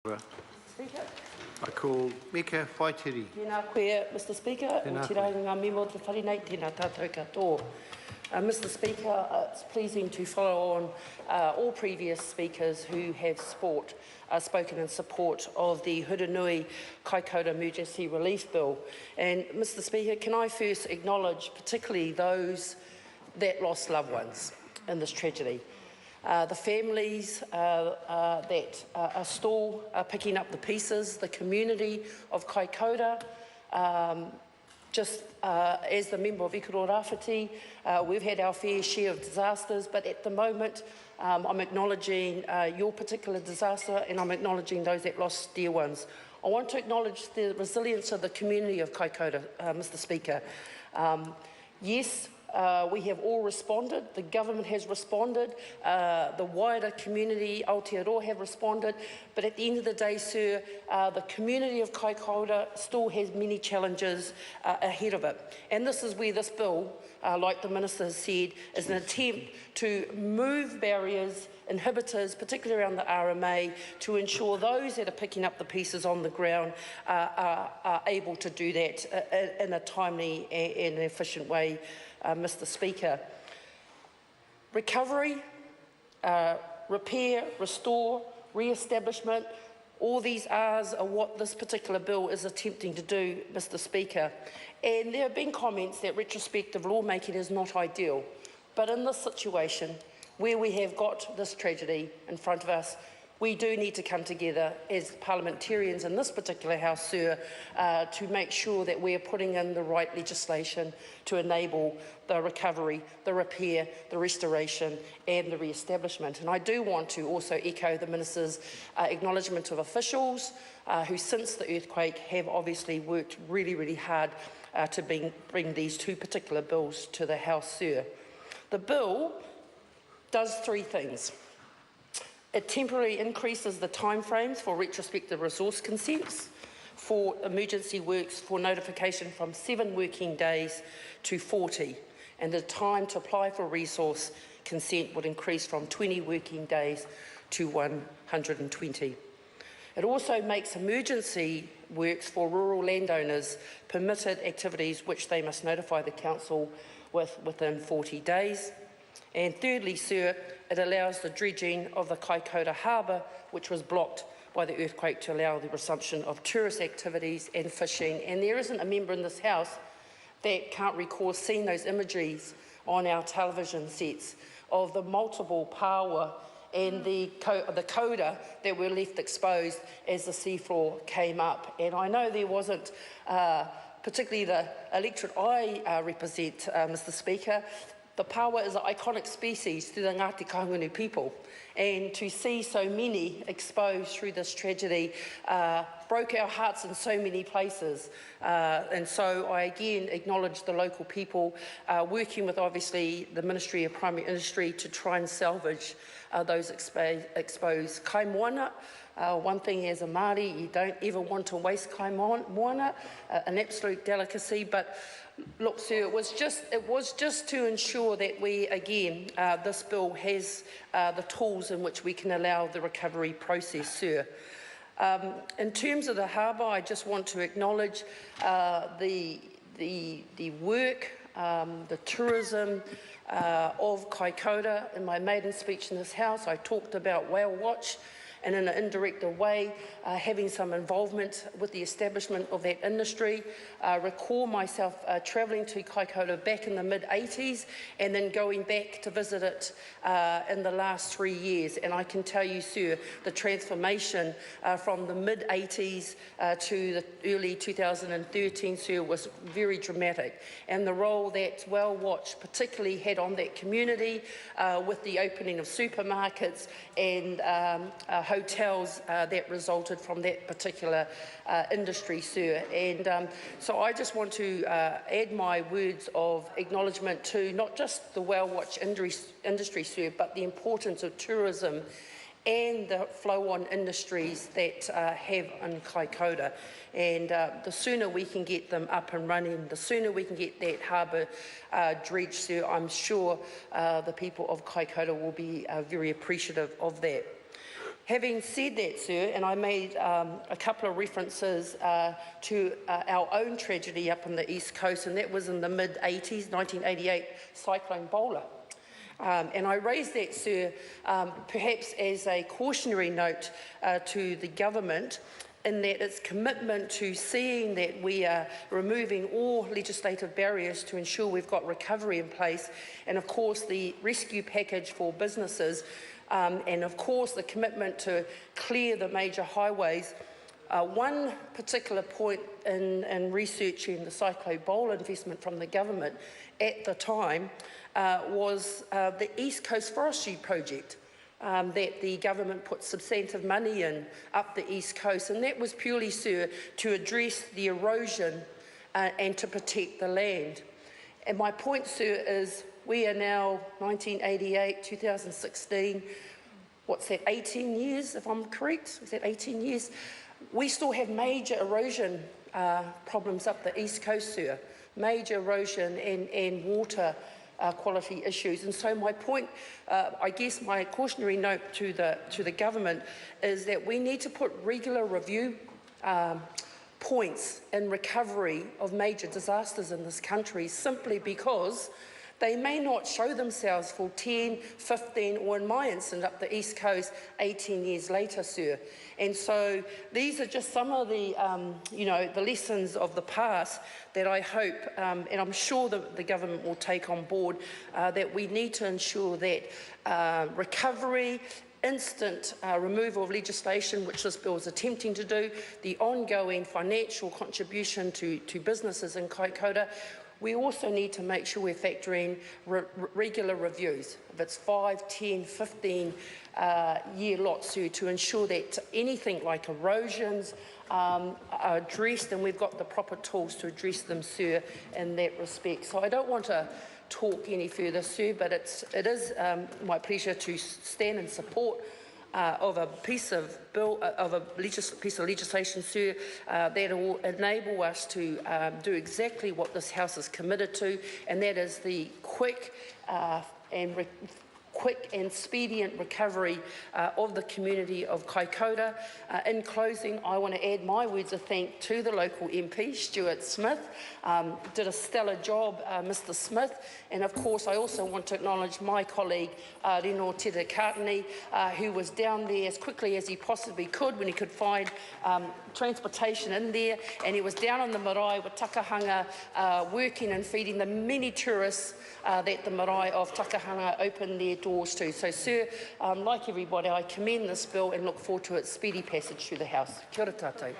Speaker. I call Mika Whaitiri. Tēnā koe, Mr Speaker. O te rau ngā memo te wharenei, tēnā tātou katoa. Mr Speaker, it's pleasing to follow on all previous speakers who have spoken in support of the Hurunui Kaikoura Emergency Relief Bill. And Mr Speaker, can I first acknowledge particularly those that lost loved ones in this tragedy. The families that are still picking up the pieces, the community of Kaikoura, just as the member of Kaikoura Rāwhiti, we've had our fair share of disasters, but at the moment I'm acknowledging your particular disaster and I'm acknowledging those that lost dear ones. I want to acknowledge the resilience of the community of Kaikoura, Mr Speaker. Yes, we have all responded, the government has responded, the wider community, Aotearoa, have responded, but at the end of the day, sir, the community of Kaikoura still has many challenges ahead of it. And this is where this bill, like the Minister has said, is an attempt to move barriers, inhibitors, particularly around the RMA, to ensure those that are picking up the pieces on the ground are able to do that in a timely and efficient way. Mr Speaker. Recovery, repair, restore, re-establishment, all these R's are what this particular bill is attempting to do, Mr Speaker. And there have been comments that retrospective lawmaking is not ideal. But in this situation, where we have got this tragedy in front of us, we do need to come together as parliamentarians in this particular House, sir, to make sure that we are putting in the right legislation to enable the recovery, the repair, the restoration and the re-establishment. And I do want to also echo the Minister's acknowledgement of officials who, since the earthquake, have obviously worked really, really hard to bring these two particular bills to the House, sir. The bill does three things. It temporarily increases the timeframes for retrospective resource consents for emergency works for notification from 7 working days to 40, and the time to apply for resource consent would increase from 20 working days to 120. It also makes emergency works for rural landowners permitted activities which they must notify the council within 40 days. And thirdly, sir, it allows the dredging of the Kaikoura harbour, which was blocked by the earthquake, to allow the resumption of tourist activities and fishing. And there isn't a member in this House that can't recall seeing those images on our television sets of the multiple power and the coda that were left exposed as the seafloor came up. And I know there wasn't particularly the electorate I represent, Mr Speaker. The paua is an iconic species to the Ngāti Kahungunu people, and to see so many exposed through this tragedy broke our hearts in so many places. And so I again acknowledge the local people working with obviously the Ministry of Primary Industry to try and salvage those exposed. Kai moana, one thing as a Māori, you don't ever want to waste kai moana, an absolute delicacy, but look, sir, it was just to ensure that we, again, this bill has the tools in which we can allow the recovery process, sir. In terms of the harbour, I just want to acknowledge the work, the tourism of Kaikoura. In my maiden speech in this House, I talked about Whale Watch, and in an indirect way, having some involvement with the establishment of that industry. Recall myself travelling to Kaikoura back in the mid-80s and then going back to visit it in the last 3 years. And I can tell you, sir, the transformation from the mid-80s to the early 2013, sir, was very dramatic. And the role that Whale Watch particularly had on that community with the opening of supermarkets and hotels that resulted from that particular industry, sir. And so I just want to add my words of acknowledgement to not just the Whale Watch industry, sir, but the importance of tourism and the flow-on industries that have in Kaikoura. And the sooner we can get them up and running, the sooner we can get that harbour dredged, sir, I'm sure the people of Kaikoura will be very appreciative of that. Having said that, sir, and I made a couple of references to our own tragedy up on the East Coast, and that was in the mid-80s, 1988 Cyclone Bowler. And I raised that, sir, perhaps as a cautionary note to the government, in that its commitment to seeing that we are removing all legislative barriers to ensure we've got recovery in place, and of course the rescue package for businesses, and of course the commitment to clear the major highways. One particular point in researching the Cyclone Bowl investment from the government at the time was the East Coast Forestry Project. That the government put substantive money in up the East Coast, and that was purely, sir, to address the erosion and to protect the land. And my point, sir, is we are now 1988, 2016, what's that, 18 years, if I'm correct? Is that 18 years? We still have major erosion problems up the East Coast, sir. Major erosion and water quality issues. And so my point, I guess my cautionary note to the government is that we need to put regular review points in recovery of major disasters in this country, simply because they may not show themselves for 10, 15, or in my instance up the East Coast, 18 years later, sir. And so these are just some of the, the lessons of the past that I hope, and I'm sure that the government will take on board, that we need to ensure that recovery, instant removal of legislation, which this bill is attempting to do, the ongoing financial contribution to businesses in Kaikoura. We also need to make sure we're factoring regular reviews, if it's 5, 10, 15 year lots, to ensure that anything like erosions are addressed, and we've got the proper tools to address them, sir, in that respect. So I don't want to talk any further, sir, but it is my pleasure to stand in support of a piece of piece of legislation, sir, that will enable us to do exactly what this House is committed to, and that is the quick and expedient recovery of the community of Kaikoura. In closing, I want to add my words of thanks to the local MP, Stuart Smith. Did a stellar job, Mr Smith. And of course, I also want to acknowledge my colleague, Reno Tedekatani, who was down there as quickly as he possibly could when he could find transportation in there. And he was down on the marae with Takahanga, working and feeding the many tourists that the marae of Takahanga opened their doors to. So, sir, like everybody, I commend this bill and look forward to its speedy passage through the House. Kia ora tātou.